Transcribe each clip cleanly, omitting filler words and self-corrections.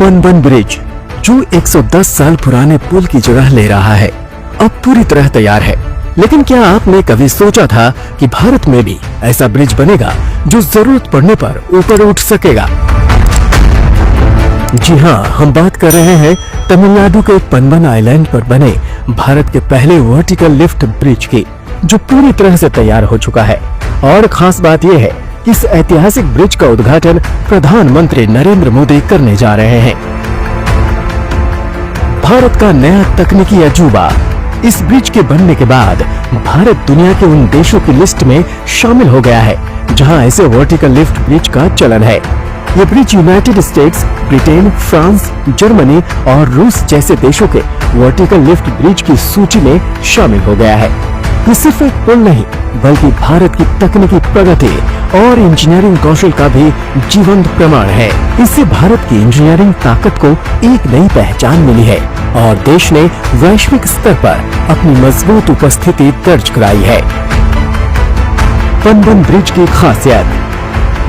पनबन bridge जो 110 साल पुराने पुल की जगह ले रहा है, अब पूरी तरह तैयार है। लेकिन क्या आपने कभी सोचा था कि भारत में भी ऐसा ब्रिज बनेगा जो जरूरत पड़ने पर ऊपर उठ सकेगा? जी हाँ, हम बात कर रहे हैं तमिलनाडु के पनबन आइलैंड पर बने भारत के पहले वर्टिकल लिफ्ट ब्रिज की, जो पूरी तरह से तैयार हो चुका है। और खास बात यह है कि इस ऐतिहासिक ब्रिज का उद्घाटन प्रधानमंत्री नरेंद्र मोदी करने जा रहे हैं। भारत का नया तकनीकी अजूबा। इस ब्रिज के बनने के बाद भारत दुनिया के उन देशों की लिस्ट में शामिल हो गया है जहां ऐसे वर्टिकल लिफ्ट ब्रिज का चलन है। ये bridge United states, Britain, France, Germany और रूस जैसे देशों के वर्टिकल लिफ्ट ब्रिज की सूची में शामिल हो गया है। ये सिर्फ एक पुल नहीं, बल्कि भारत की तकनीकी प्रगति और इंजीनियरिंग कौशल का भी जीवंत प्रमाण है। इससे भारत की इंजीनियरिंग ताकत को एक नई पहचान मिली है और देश ने वैश्विक स्तर पर अपनी मजबूत उपस्थिति दर्ज कराई है। पनबन ब्रिज की खासियत।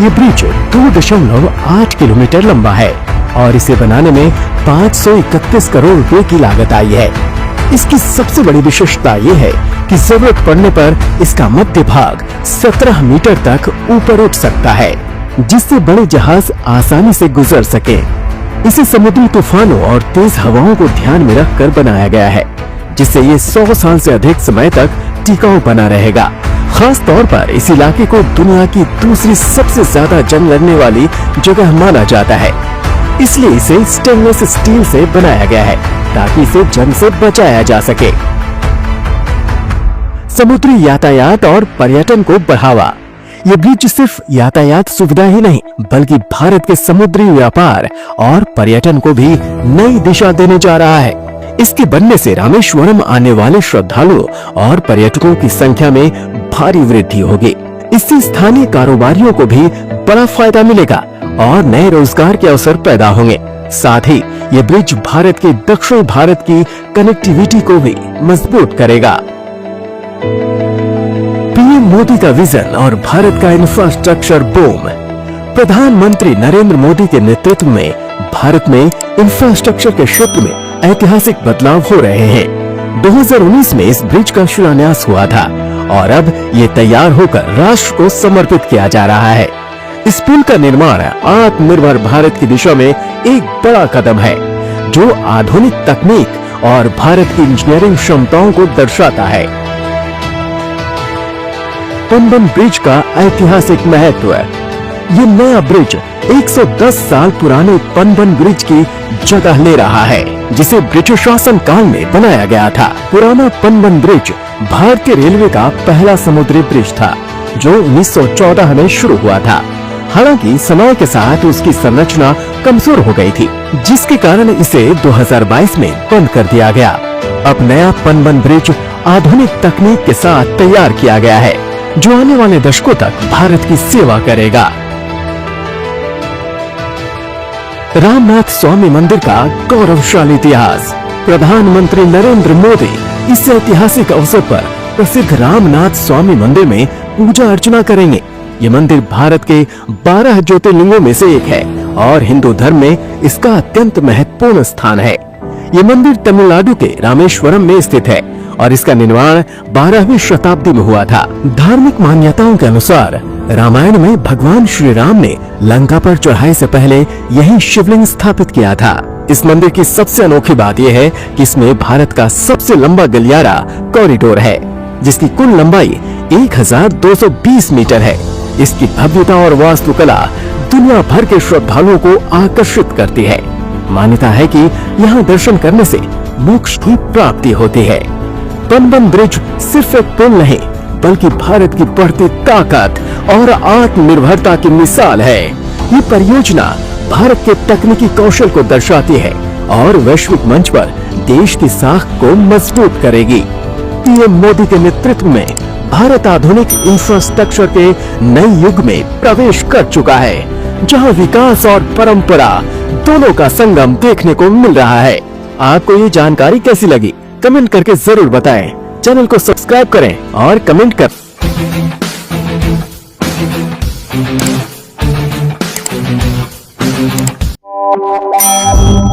ये ब्रिज 2.8 किलोमीटर लंबा है और इसे बनाने में 531 करोड़ रुपए की लागत आई है। इसकी सबसे बड़ी विशेषता ये है कि जरूरत पड़ने पर इसका मध्य भाग 17 मीटर तक ऊपर उठ सकता है, जिससे बड़े जहाज आसानी से गुजर सके। इसे समुद्री तूफानों और तेज हवाओं को ध्यान में रखकर बनाया गया है, जिससे ये 100 साल से अधिक समय तक टिकाऊ बना रहेगा। खास तौर पर इस इलाके को दुनिया की दूसरी सबसे ज्यादा जंग लड़ने वाली जगह माना जाता है, इसलिए इसे स्टेनलेस स्टील से बनाया गया है ताकि इसे जंग से बचाया जा सके। समुद्री यातायात और पर्यटन को बढ़ावा। ये ब्रिज सिर्फ यातायात सुविधा ही नहीं, बल्कि भारत के समुद्री व्यापार और पर्यटन को भी नई दिशा देने जा रहा है। इसके बनने से रामेश्वरम आने वाले श्रद्धालुओं और पर्यटकों की संख्या में भारी वृद्धि होगी। इससे स्थानीय कारोबारियों को भी बड़ा फायदा मिलेगा और नए रोजगार के अवसर पैदा होंगे। साथ ही ये ब्रिज भारत के दक्षिण भारत की कनेक्टिविटी को भी मजबूत करेगा। पीएम मोदी का विजन और भारत का इंफ्रास्ट्रक्चर बूम। प्रधानमंत्री नरेंद्र मोदी के नेतृत्व में भारत में इंफ्रास्ट्रक्चर के क्षेत्र में ऐतिहासिक बदलाव हो रहे हैं। 2019 में इस ब्रिज का शिलान्यास हुआ था और अब ये तैयार होकर राष्ट्र को समर्पित किया जा रहा है। इस पुल का निर्माण आत्मनिर्भर भारत की दिशा में एक बड़ा कदम है, जो आधुनिक तकनीक और भारत की इंजीनियरिंग क्षमताओं को दर्शाता है। पनबन ब्रिज का ऐतिहासिक महत्व। ये नया ब्रिज 110 साल पुराने पनबन ब्रिज की जगह ले रहा है, जिसे ब्रिटिश शासन काल में बनाया गया था। पुराना पनबन ब्रिज भारतीय रेलवे का पहला समुद्री ब्रिज था, जो 1914 में शुरू हुआ था। हालांकि समय के साथ उसकी संरचना कमजोर हो गई थी, जिसके कारण इसे 2022 में बंद कर दिया गया। अब नया पनबन ब्रिज आधुनिक तकनीक के साथ तैयार किया गया है, जो आने वाले दशकों तक भारत की सेवा करेगा। रामनाथ स्वामी मंदिर का गौरवशाली इतिहास। प्रधानमंत्री नरेंद्र मोदी इस ऐतिहासिक अवसर पर प्रसिद्ध रामनाथ स्वामी मंदिर में पूजा अर्चना करेंगे। ये मंदिर भारत के 12 ज्योतिर्लिंगों में से एक है और हिंदू धर्म में इसका अत्यंत महत्वपूर्ण स्थान है। ये मंदिर तमिलनाडु के रामेश्वरम में स्थित है और इसका निर्माण 12वीं शताब्दी में हुआ था। धार्मिक मान्यताओं के अनुसार रामायण में भगवान श्री राम ने लंका पर चढ़ाई से पहले यही शिवलिंग स्थापित किया था। इस मंदिर की सबसे अनोखी बात यह है कि इसमें भारत का सबसे लंबा गलियारा कॉरिडोर है, जिसकी कुल लंबाई 1220 मीटर है। इसकी भव्यता और वास्तुकला दुनिया भर के श्रद्धालुओं को आकर्षित करती है। मान्यता है कि यहाँ दर्शन करने से मोक्ष की प्राप्ति होती है। पनबन ब्रिज सिर्फ एक पुल नहीं, बल्कि भारत की बढ़ती ताकत और आत्मनिर्भरता की मिसाल है। ये परियोजना भारत के तकनीकी कौशल को दर्शाती है और वैश्विक मंच पर देश की साख को मजबूत करेगी। पीएम मोदी के नेतृत्व में भारत आधुनिक इंफ्रास्ट्रक्चर के नए युग में प्रवेश कर चुका है, जहां विकास और परंपरा दोनों का संगम देखने को मिल रहा है। आपको ये जानकारी कैसी लगी? कमेंट करके जरूर बताएं। चैनल को सब्सक्राइब करें और कमेंट कर है।